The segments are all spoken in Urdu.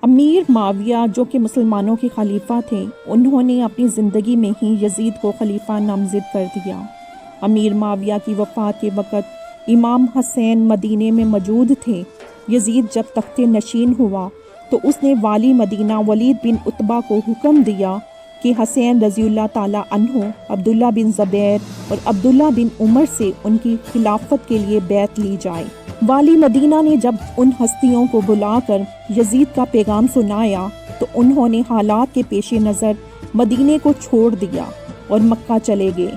امیر معاویہ جو کہ مسلمانوں کے خلیفہ تھے، انہوں نے اپنی زندگی میں ہی یزید کو خلیفہ نامزد کر دیا۔ امیر معاویہ کی وفات کے وقت امام حسین مدینے میں موجود تھے۔ یزید جب تخت نشین ہوا تو اس نے والی مدینہ ولید بن عتبہ کو حکم دیا کہ حسین رضی اللہ تعالیٰ عنہ، عبداللہ بن زبیر اور عبداللہ بن عمر سے ان کی خلافت کے لیے بیعت لی جائے۔ والی مدینہ نے جب ان ہستیوں کو بلا کر یزید کا پیغام سنایا تو انہوں نے حالات کے پیش نظر مدینے کو چھوڑ دیا اور مکہ چلے گئے۔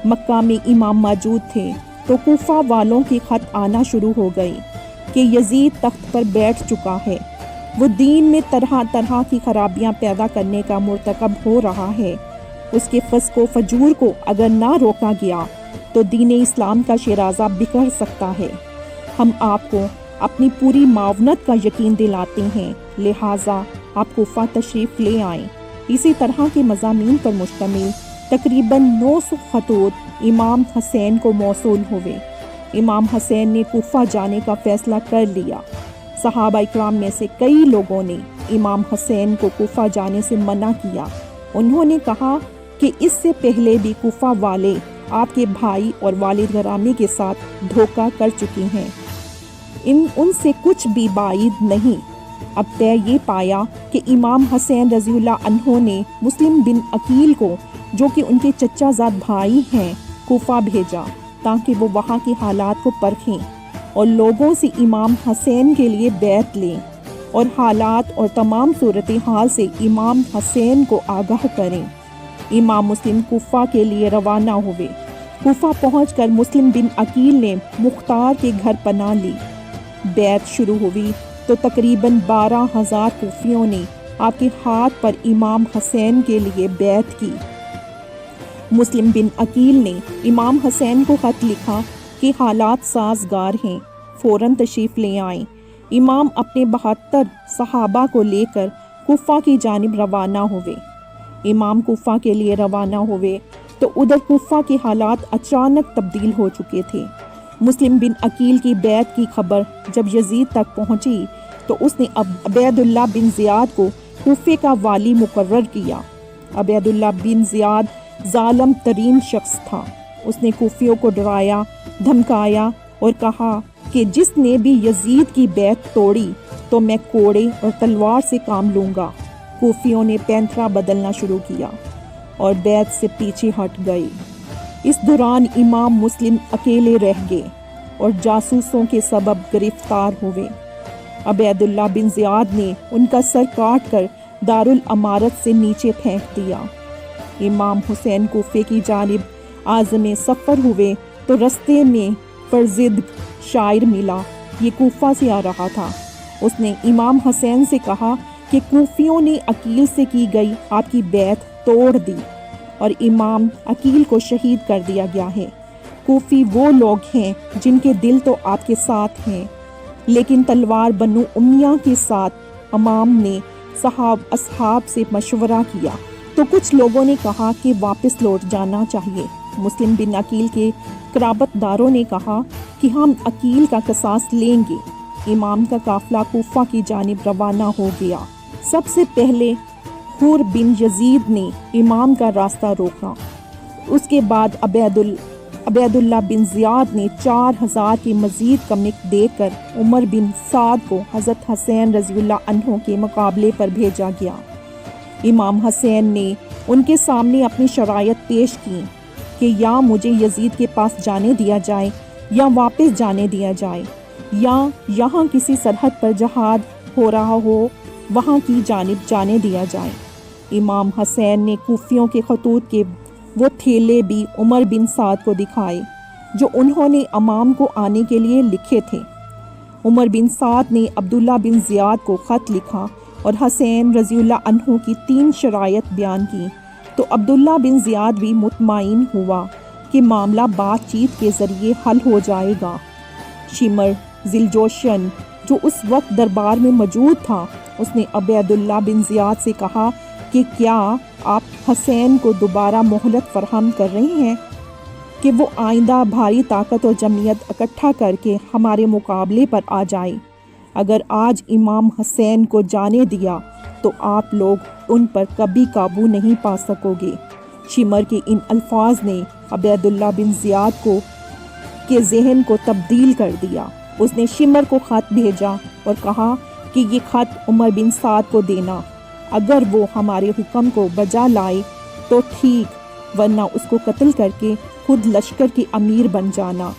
مکہ میں امام موجود تھے تو کوفہ والوں کے خط آنا شروع ہو گئے کہ یزید تخت پر بیٹھ چکا ہے، وہ دین میں طرح طرح کی خرابیاں پیدا کرنے کا مرتکب ہو رہا ہے، اس کے فسق و فجور کو اگر نہ روکا گیا تو دین اسلام کا شیرازہ بکھر سکتا ہے۔ ہم آپ کو اپنی پوری معاونت کا یقین دلاتے ہیں، لہٰذا آپ کوفہ تشریف لے آئیں۔ اسی طرح کے مضامین پر مشتمل تقریباً 900 خطوط امام حسین کو موصول ہوئے۔ امام حسین نے کوفہ جانے کا فیصلہ کر لیا۔ صحابہ اکرام میں سے کئی لوگوں نے امام حسین کو کوفہ جانے سے منع کیا۔ انہوں نے کہا کہ اس سے پہلے بھی کوفہ والے آپ کے بھائی اور والد گرامی کے ساتھ دھوکہ کر چکی ہیں، ان سے کچھ بھی بعید نہیں۔ اب طے یہ پایا کہ امام حسین رضی اللہ عنہ نے مسلم بن عقیل کو، جو کہ ان کے چچا زاد بھائی ہیں، کوفہ بھیجا تاکہ وہ وہاں کے حالات کو پرکھیں اور لوگوں سے امام حسین کے لیے بیعت لیں اور حالات اور تمام صورتحال سے امام حسین کو آگاہ کریں۔ امام مسلم کوفہ کے لیے روانہ ہوئے۔ کوفہ پہنچ کر مسلم بن عقیل نے مختار کے گھر پناہ لی۔ بیعت شروع ہوئی تو تقریباً 12,000 کوفیوں نے آپ کے ہاتھ پر امام حسین کے لیے بیعت کی۔ مسلم بن عقیل نے امام حسین کو خط لکھا کہ حالات سازگار ہیں، فوراً تشریف لے آئیں۔ امام اپنے 72 صحابہ کو لے کر کوفہ کی جانب روانہ ہوئے۔ امام کوفہ کے لیے روانہ ہوئے تو ادھر کوفہ کے حالات اچانک تبدیل ہو چکے تھے۔ مسلم بن عقیل کی بیعت کی خبر جب یزید تک پہنچی تو اس نے عبید اللہ بن زیاد کو کوفے کا والی مقرر کیا۔ عبید اللہ بن زیاد ظالم ترین شخص تھا۔ اس نے کوفیوں کو ڈرایا، دھمکایا اور کہا کہ جس نے بھی یزید کی بیعت توڑی تو میں کوڑے اور تلوار سے کام لوں گا۔ کوفیوں نے پینترا بدلنا شروع کیا اور بیعت سے پیچھے ہٹ گئے۔ اس دوران امام مسلم اکیلے رہ گئے اور جاسوسوں کے سبب گرفتار ہوئے۔ عبید اللہ بن زیاد نے ان کا سر کاٹ کر دارالامارت سے نیچے پھینک دیا۔ امام حسین کوفے کی جانب عازم سفر ہوئے تو رستے میں فرزد شاعر ملا۔ یہ کوفہ سے آ رہا تھا۔ اس نے امام حسین سے کہا کہ کوفیوں نے عقیل سے کی گئی آپ کی بیعت توڑ دی اور امام عقیل کو شہید کر دیا گیا ہے۔ کوفی وہ لوگ ہیں جن کے دل تو آپ کے ساتھ ہیں، لیکن تلوار بنو امیہ کے ساتھ۔ امام نے اصحاب سے مشورہ کیا تو کچھ لوگوں نے کہا کہ واپس لوٹ جانا چاہیے۔ مسلم بن عقیل کے قرابت داروں نے کہا کہ ہم عقیل کا قصاص لیں گے۔ امام کا قافلہ کوفہ کی جانب روانہ ہو گیا۔ سب سے پہلے حور بن یزید نے امام کا راستہ روکا۔ اس کے بعد عبید اللہ بن زیاد نے 4,000 کی مزید کمک دے کر عمر بن سعد کو حضرت حسین رضی اللہ عنہ کے مقابلے پر بھیجا گیا۔ امام حسین نے ان کے سامنے اپنی شرائط پیش کی کہ یا مجھے یزید کے پاس جانے دیا جائے یا واپس جانے دیا جائے، یا یہاں کسی سرحد پر جہاد ہو رہا ہو وہاں کی جانب جانے دیا جائے۔ امام حسین نے کوفیوں کے خطوط کے وہ تھیلے بھی عمر بن سعد کو دکھائے جو انہوں نے امام کو آنے کے لیے لکھے تھے۔ عمر بن سعد نے عبداللہ بن زیاد کو خط لکھا اور حسین رضی اللہ عنہ کی 3 شرائط بیان کی تو عبداللہ بن زیاد بھی مطمئن ہوا کہ معاملہ بات چیت کے ذریعے حل ہو جائے گا۔ شمر ذیلجوشن جو اس وقت دربار میں موجود تھا، اس نے عبید اللہ بن زیاد سے کہا کہ کیا آپ حسین کو دوبارہ مہلت فراہم کر رہے ہیں کہ وہ آئندہ بھاری طاقت اور جمعیت اکٹھا کر کے ہمارے مقابلے پر آ جائے۔ اگر آج امام حسین کو جانے دیا تو آپ لوگ ان پر کبھی قابو نہیں پا سکو گے۔ شمر کے ان الفاظ نے عبید اللہ بن زیاد کے ذہن کو تبدیل کر دیا۔ اس نے شمر کو خط بھیجا اور کہا کہ یہ خط عمر بن سعد کو دینا، اگر وہ ہمارے حکم کو بجا لائے تو ٹھیک، ورنہ اس کو قتل کر کے خود لشکر کے امیر بن جانا۔